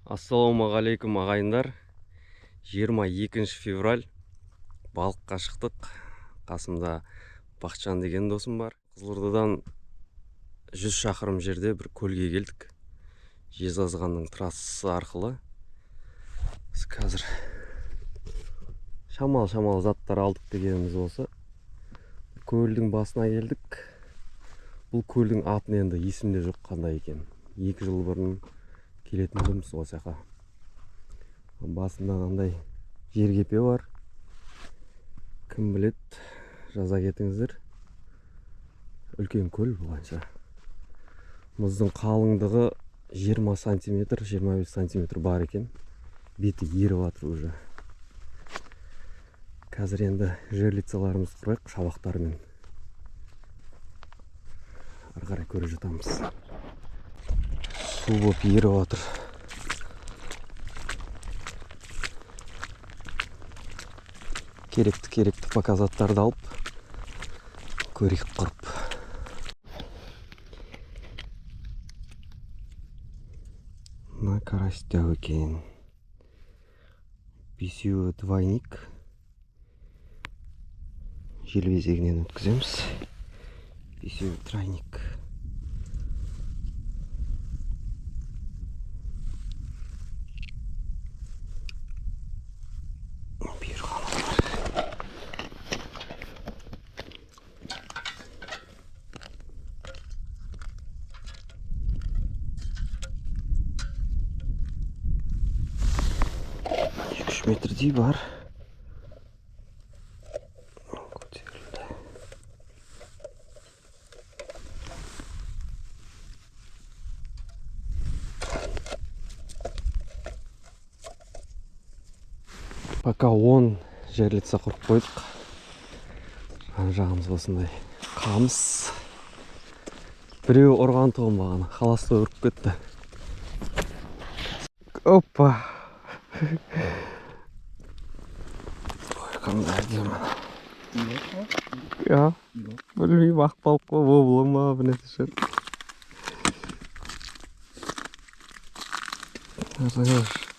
Ассалаумағалейкум ағайындар. 22 февраль балыққа шықтық. Қасымда Бақытжан деген досым бар. Қызылордадан 100 шақырым жерде бір көлге келдік. Жезқазғанның трассасы арқылы. Біз қазір шамал заттар алдық дегеніміз болса, көлдің басына келдік. Бұл көлдің атын енді есімде жоқ қандай екен. 2 жыл бұрын келетін болдымыз осы жаққа. Басында қандай жергепе бар. Кім білет, жаза кетіңіздер. Үлкен көл болғанша. Мұздың қалыңдығы 20 сантиметр, 25 сантиметр бар екен. Беті еріп жатыр уже. Қазір енді жерлицаларымыз құрайық шабақтарымен. Ары қарай көре жатамыз. Су болып еріп жатыр. Керекті показаттарды алып көрейік құрып. Мына карастау екен. Бесеуі двойник. Желбезегінен өткіземіз. Бесеуі тройник. Метрдей бар. Пока 10 жерлица құрып қойдық. Жағымыз осындай қамыс. Біреу ұрған тұғым бағана. Халасты ұрып кетті. Опа! Қандай әдемі. Ja, білмеймін, ақбалық па, обылы ма, білесі шыр.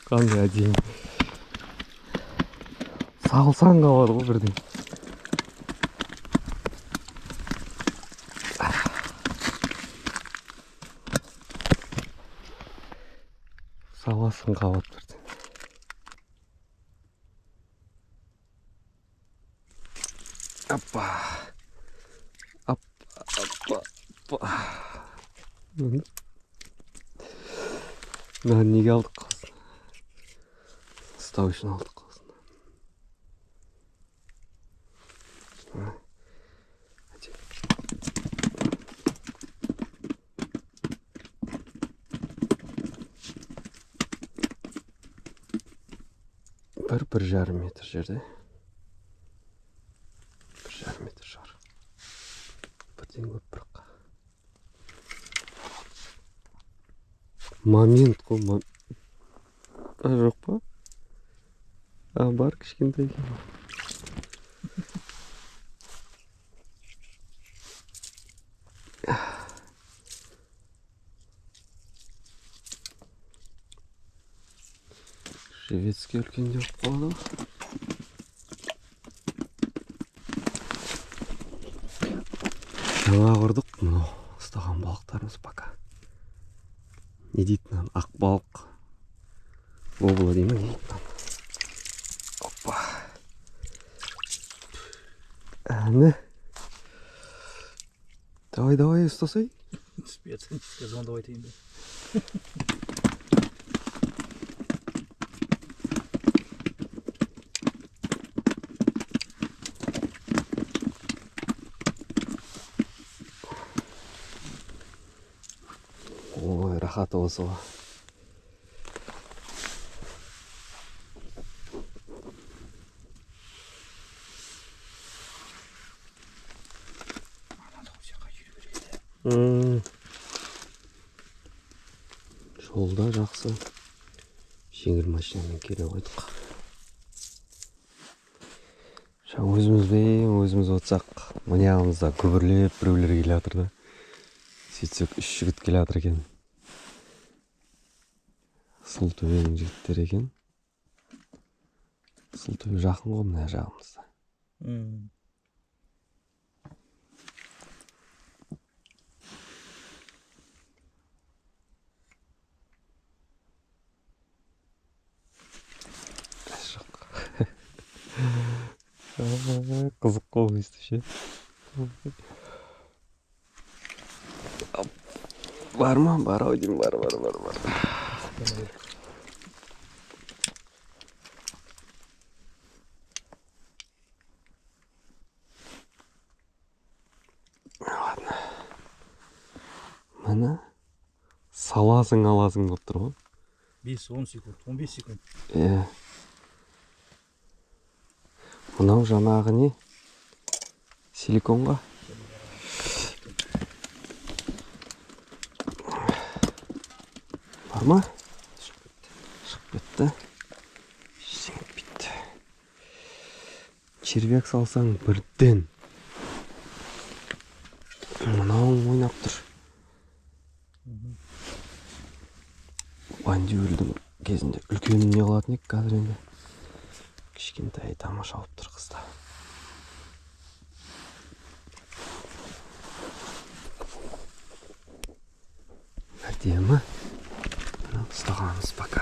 Қандай әдемі. Салсан қалады ғой бірден. Саласын қалады бірден. Апа. Мынаны неге алдық қалсын? Ұстау үшін алдық қалсын. Бір жарым метр жерде. 1,5 метр шығар. Бірден көп бірақ. Момент қой. Жоқ па? Бар кішкентай екен. Шведский үлкен деп қалды. Жаңа құрдық, мұны ұстаған балықтарымыз пока. Не дейді, ақ балық. Обыла деймі, не дейді? Опа. Әні. Давай, ұстасай. Спец, сказал, давай ты инде. Ой, рахаты осы ғой. Жолда жақсы. Жеңіл машинамен келе қойдық. Өзіміз отсақ, мынағымызда күбірлеп біреулер келе жатыр да. Сөйтсек 3 жігіт келе жатыр екен. Сылтөбенің жігіттері екен. Сылтөбе жақын ғой мына жағымызда. Қызық қой өйсті ше. Бар ма? Бар ау деймін. Бар. Ладно. Міне саласың аласың болып тұр ғой. 5-10 секунд, 15 секунд. Мынау жаңағы не? Силиконға. Бар ма? Шығып кетті. Ештеңе бітті. Червяк салсаң бірден. Мынауың ойнап тұр. Бандюльдің кезінде үлкенін не қылатын ек, қазір енді кішкентай тамаша алып тұр қызда. Әдемі. Ұстағанымыз пока.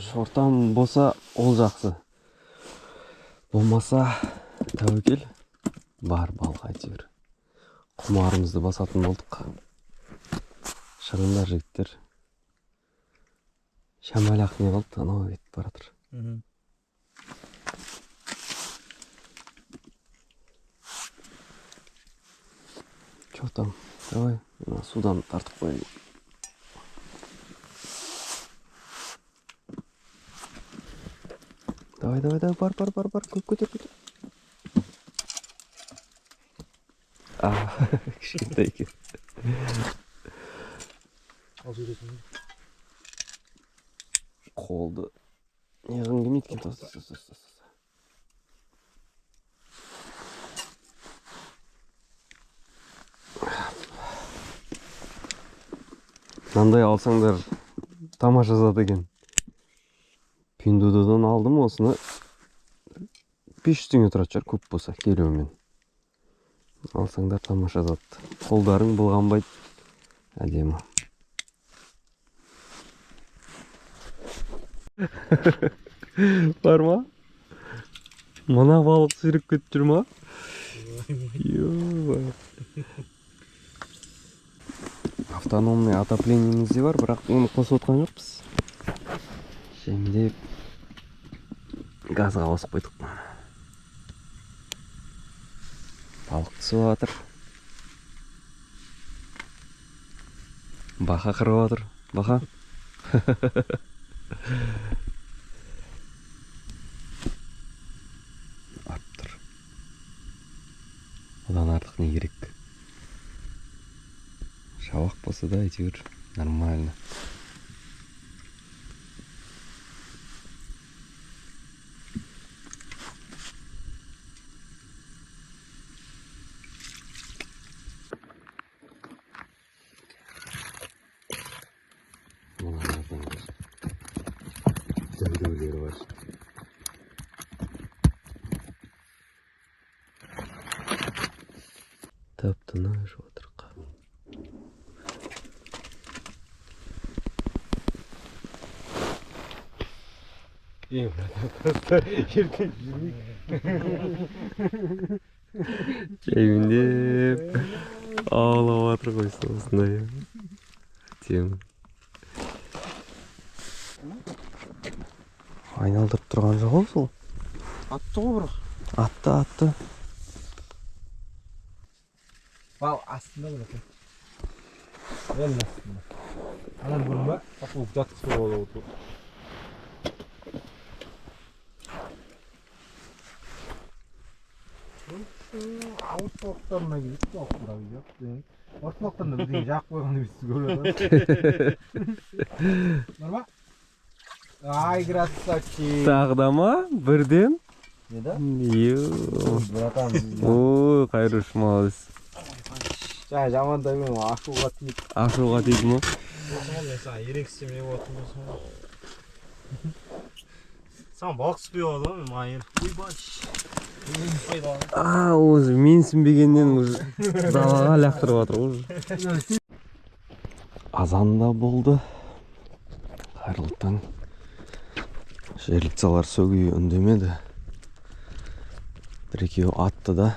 Шортан болса ол жақсы. Болмаса тәуекел. Бар балға әйтеуір. Құмарымызды басатын болдық. Шығындар жігіттер. Шамалақ не қалды, анау кетіп баратыр. Чё там? Давай, судан тартып қойын. Давай, бар, көтер. Кішкентай екен. Ал жүресің. Қолды неғын келмейді екен. Мынандай алсаңдар тамаша зат екен. Пиндудадан алдым осыны. 500 теңге тұрады шығар, көп болса келуімен. Алсаңдар тамаша зат. Қолдарың былғанбайды. Әдемі. Бар ма? Мына балық сүйреп кетіп жүр ма? Автономный отоплениеміз де бар, бірақ оны қосып отқан жоқпыз. Жемдеп газға қосып қойдық. Балық түсіп жатыр. Бақа қырып жатыр. Бақа. Ап тұр. Одан артық не керек? Шабақ болса да әйтеуір нормально. Дөйлеулері бар. Таптына жатыр. Жаймендеп аулап жатыр ғой осындай. Тем. Айналдырып тұрған жоқ ол сол. Атты ғой бірақ. Атты. Бал астында болады. Ел астында. Анан көрме, тапылып жатқысы болып отыр. Орталықтарына келіп, орталықтарына келіп. Орталықтарына бірдеңе жағып қойғанды біз көріп Норма? Ай, красавчик. Тағы да ма? Бірден? Не да? Братан. Ой, қайрыш, молодец. Жаңа жамандаймын, ашуға тиіп. Ашуға тиді ма? Осыған мен саған ерек істемей отырмын болсам. Саған балық түспей қалды ғой, майыр. Өзі менсінбегеннен далаға лақтырып жатыр ғой. Азан да болды. Қайырлы таң. Жерлікцалар сөгейі үндемеді. Бір-екеуі атты да.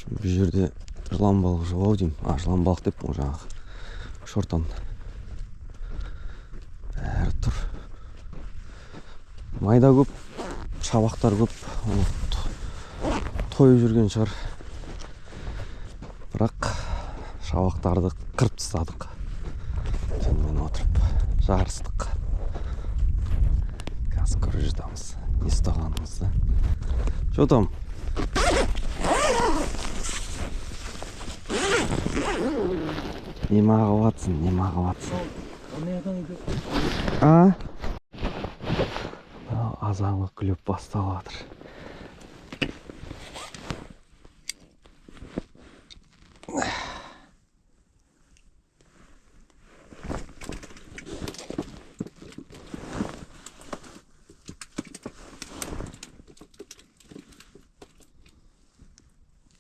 Бұл жерде жылан балық жоқ ау деймін. Жылан балық деп бұл жаңағы шортан. Бәрі тұр. Майда көп, шабақтар көп. Тойып жүрген шығар. Бірақ шабақтарды қырып тастадық. Түнімен отырып жарыстық. Қазір көріп жатамыз. Не ұстағанымызды. Что там? Нема қылып жатсың? Азанғы күліп басталып жатыр.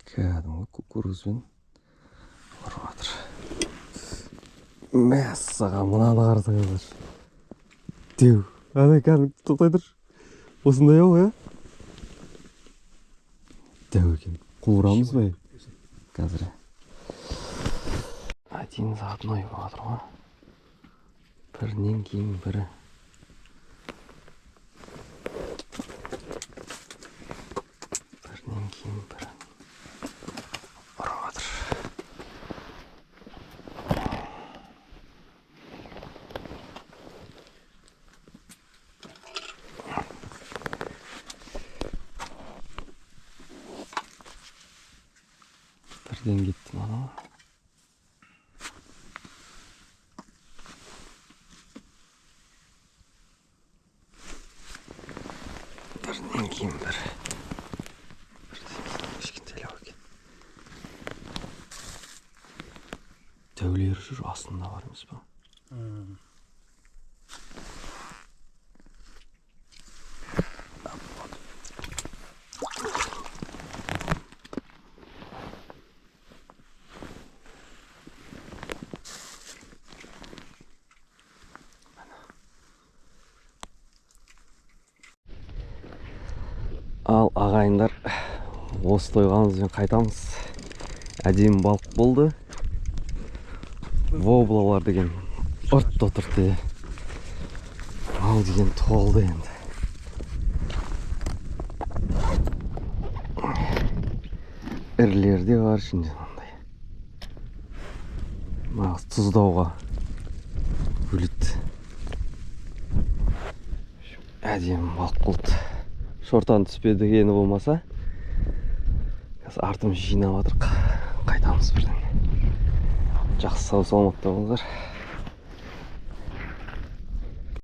Кәдімгі кукурузбен ұрып жатыр. Мәссаған, мынаны қарасаңыздар. Деу, ана кәдімгі тоқтай тұр. Осындай ау, ә? Дәу екен. Қуырамыз ба? Қазір. Один за одной болып жатыр ғой. Бірінен кейін бірі. Бірінен кейін бірі. Ұрып жатыр. Бірден кетті мана. Бірден кейін бір. Кішкентайлау екен. Тәулері жүр, астында бар емес па? Ал ағайындар, осы тойғанымызбен қайтамыз. Әдемі балық болды. Воблалар деген ұртты отырды. Ал деген толды енді. Ірілері де бар ішінде мынандай. Мағыз тұздауға бөледі. Әдемі балық болды. Шортан түспеді ені болмаса. Қазір артымыз жинап жатырық. Қайтамыз бірден. Жақсы сау саламатта болыңыздар.